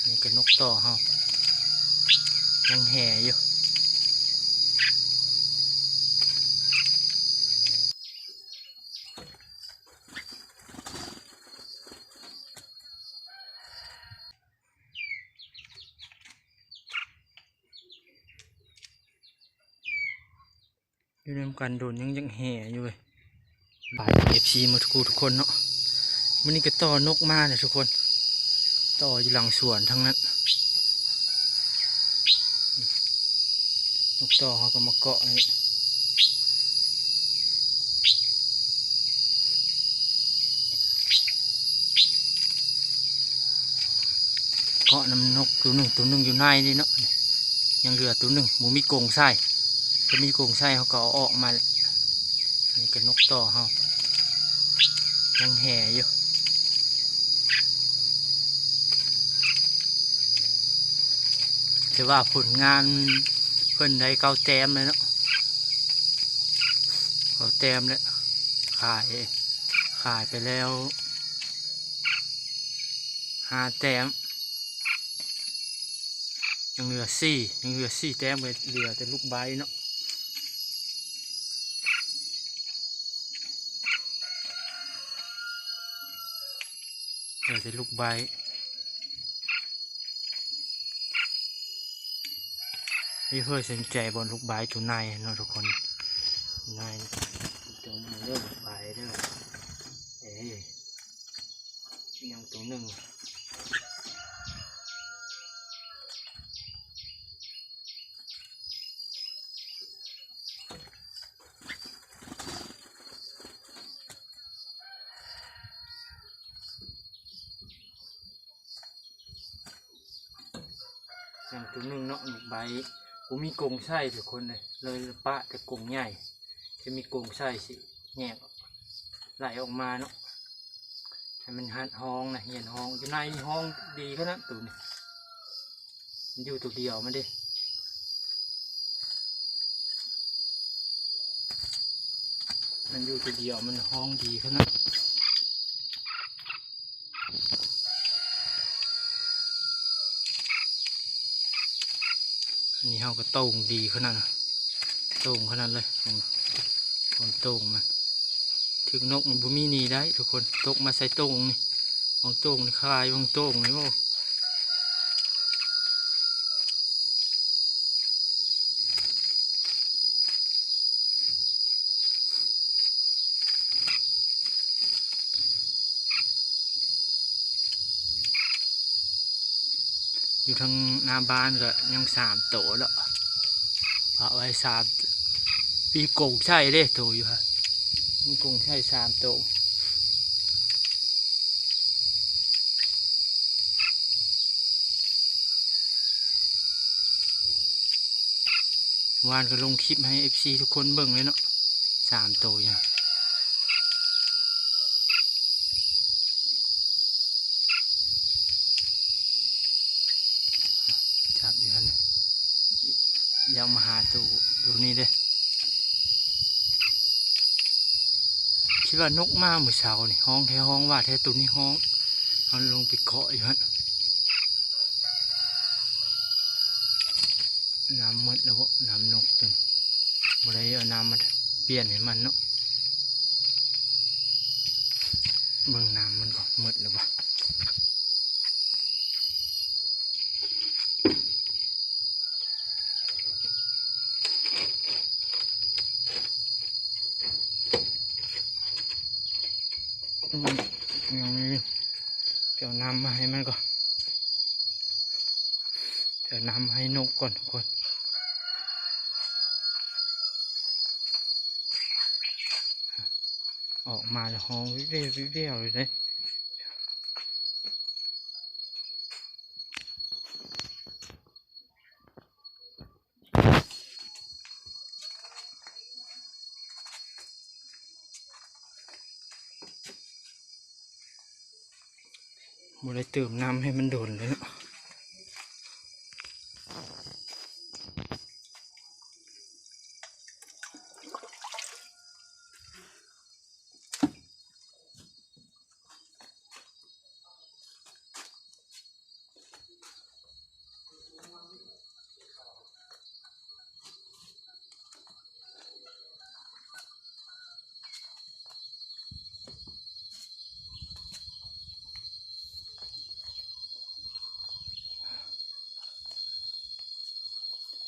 นี่ก็นกต่อเฮายังแห่อยู่อยู่ในกันโดนยังแห่อยู่เลยบายเอฟซีมาทุกคนเนาะวันนี้ก็ต่อนกมาเลยทุกคนต่ออยู่หลังสวนทั้งนั้นนกต่อเขาก็มาเกาะนี่เกาะน้ำนกตัวหนึ่งอยู่ในนี่เนาะยังเหลือตัวหนึ่งหมูมีกรงไส้จะมีกรงไส้เขาก็เอาออกมานี่ก็นกต่อเขายังแห่อยู่ถือว่าผลงานเพิ่นได้เก้าแต้มเลยเนาะเก้าแต้มแล้วขายไปแล้ว5 แต้มยังเหลือ4แต้มไปเหลือแต่ลูกใบเนาะเหลือแต่ลูกใบนี่เพื่อสนใจบอลลูกใบตัวในเนาะทุกคนในตัวมันเริ่มลูกใบเด้อยังตัวหนึ่งเนาะลูกใบผมมีกรงไส้ทุกคนเลยปะแต่กรงใหญ่จะมีกรงไส้สิแงกไหลออกมาเนาะให้มันหันห้องนะเห็นห้องอยู่ในห้องดีขนาดตัวนี้มันอยู่ตัวเดียวมันดิมันอยู่ตัวเดียวมันห้องดีขนาดนี่เขาก็โต่งดีขนาดโต่งขนาดเลยของโต่งมันถึงนกมันบุมีนีได้ทุกคนตกมาใส่โต่งนี่ของโต่งนี่คลายของโต่งนี่โอ้อยู่ทางหน้าบ้านก็ยัง3 โตแล้วพระไว้ปีกงใช่เด้โตอยู่ฮะมีกงใช่3 โตวานก็ลงคลิปให้ FC ทุกคนเบิ่งเลยเนาะ3 โตเนี่ยจับอยู่ฮะยังมาหาตัวนี้เด้คิดว่านกมาเมื่อเช้านี่ห้องแท้ห้องว่าแท้ตัวนี้ห้องเขาลงไปเกาะอยู่ฮะน้ำมืดแล้วน้ำนกจนบ่ได้เอาน้ำมาเปลี่ยนให้มันเนาะเบิ่งน้ำมันก็มืดแล้ววะยังไม่เดี๋ยวน้ำมาให้มันก่อนเดี๋ยวน้ำให้นกก่อนทุกคนออกมาแล้วห้องวิเวเลยเลยบ่ได้เติมน้ำให้มันโดนเลยเนาะ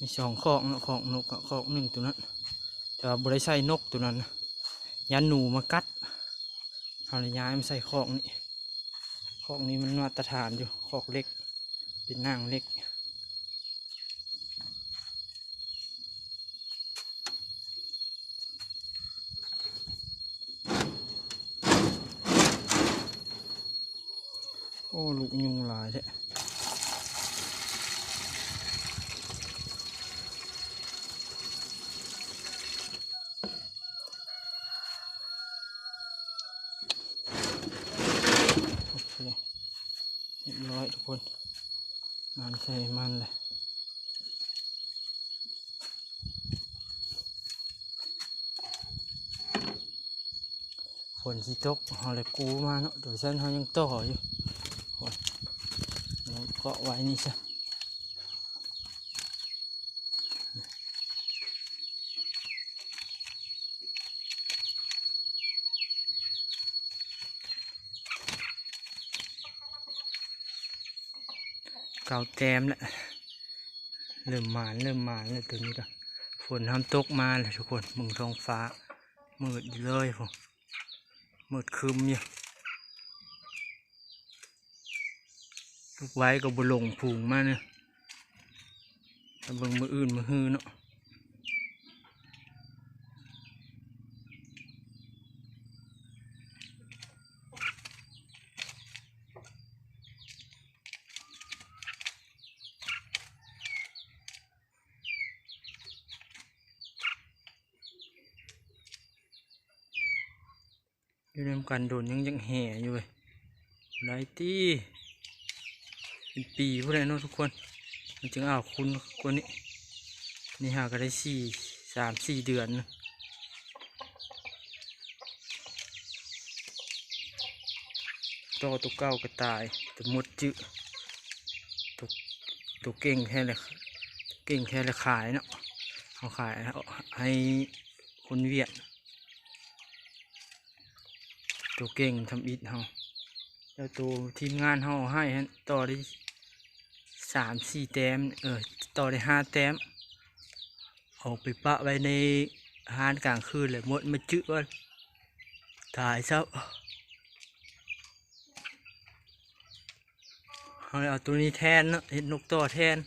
มีสองคอกเนาะคอกนกกับคอกหนึ่งตัวนั้นแต่ว่าบริใส่นกตัวนั้นนะยันหนูมากัดเอาเลยย้ายมาใส่คอกนี้คอกนี้มันมาตรฐานอยู่คอกเล็กเป็นนางเล็กโอ้ลูกยุงหลายแท้โอเคเรียบร้อยทุกคนมันใส่มันเลยฝนสิตกเอาเลยกูมาเนาะโดยเส้นเขายังต่ออยู่เราเกาะไว้นี่ซะเก่าแต้มแล้วเริ่มหมานเลยตัวนี้ก็ฝนทำตกมาเลยทุกคนมึงท้องฟ้ามืดอยู่เลยผมมืดคืมอยู่ลูกไว้ก็บุหลงผูงมาเนี่ยแต่เบิ่งมืออื่นมือฮือเนาะอยู่ในกันโดนยังแห่อยู่เลยไรตีเป็นปีพวกนี้เนาะทุกคนมันจึงเอาคุณคนนี้นี่หาก็ได้3-4 เดือนนะตัวเก่าก็ตายตัวมดจืดตัวเก่งแค่เลยขายเนาะเอาขายให้คนเวียดตัวเก่งทำอิฐเฮาแล้วตัวทีมงานเฮาให้ต่อได้3-4 แต้มต่อได้5 แต้มออกไปปะไว้ในห้านกลางคืนเลยมดมาจื้อว่าตายซะเอาตัวนี้แทนเนาะเห็นนกต่อแทน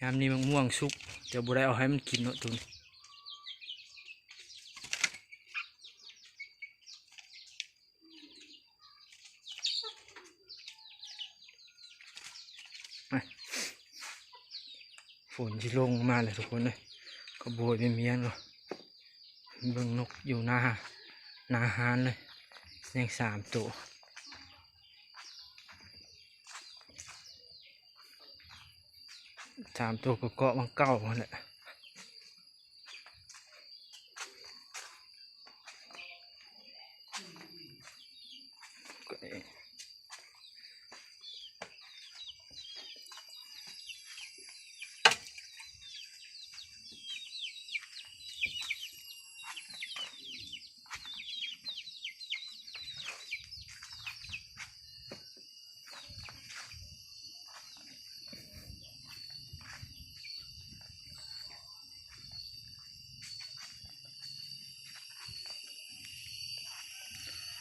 ยามนี้มันม่วงสุกจะบุได้เอาให้มันกินเนาะตัวนี้ฝนที่ลงมาเลยทุกคนเลยก็โบยเป็นเมียนเนาะเบิ่งนกอยู่หน้าฮานเลยยัง3 ตัวก็เกาะมันเก้ามาแหละ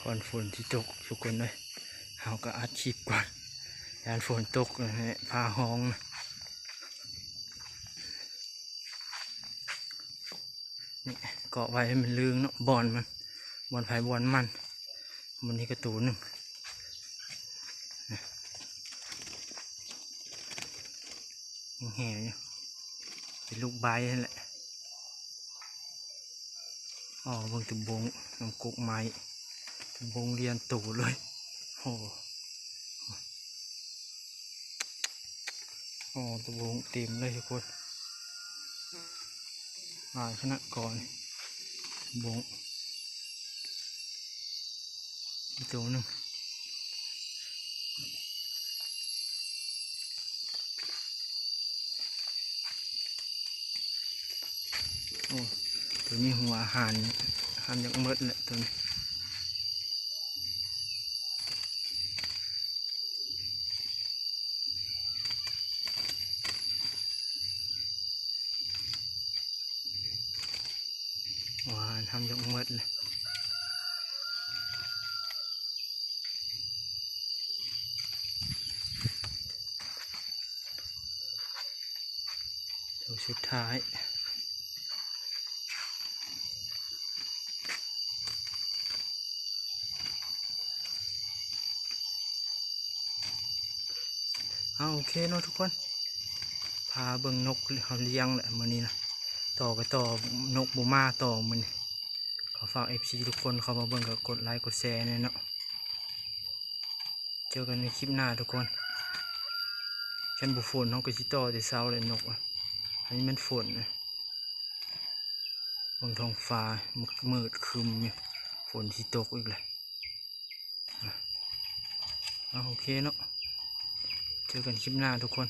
ก่อนฝนที่ตกทุกคนเลยเราก็อัดคลิปก่อนยานฝนตกเลยพาห้องนะนี่เกาะไว้ให้มันลืงเนาะบอลไผ่บอลมันนี่ก็ตูนหนึ่งยังแห่อยู่เป็นลูกใบนั่นแหละอ๋อบางตุ่มบงน้ำกุกไม้ตุ่มบงเรียนตูเลยโอ้ตุ่มบงเต็มเลยทุกคนหลายขนาดก่อนบงอีกตัวหนึ่งโอ้ ตัวนี้หัวอาหารจากมดแหละตัวนี้หัวอาหารทำจากมดเลยตัวสุดท้ายโอเคเนาะทุกคนพาเบิ่งนกเขาเลี้ยงแหละมื้อนี้นะต่อไปต่อนกบูมาต่อมื้อนี้ขอฝาก FC ทุกคนเข้ามาเบิ่งก็กดไลค์กดแชร์เนี่ยเนาะเจอกันในคลิปหน้าทุกคนฉันบุฝนเขาก็สิต่อแต่เช้าเลยนกอันนี้มันฝนนะบนท้องฟ้ามืดครึมเนี่ยฝนที่ตกอีกเลยโอเคเนาะเจอกันคลิปหน้าทุกคน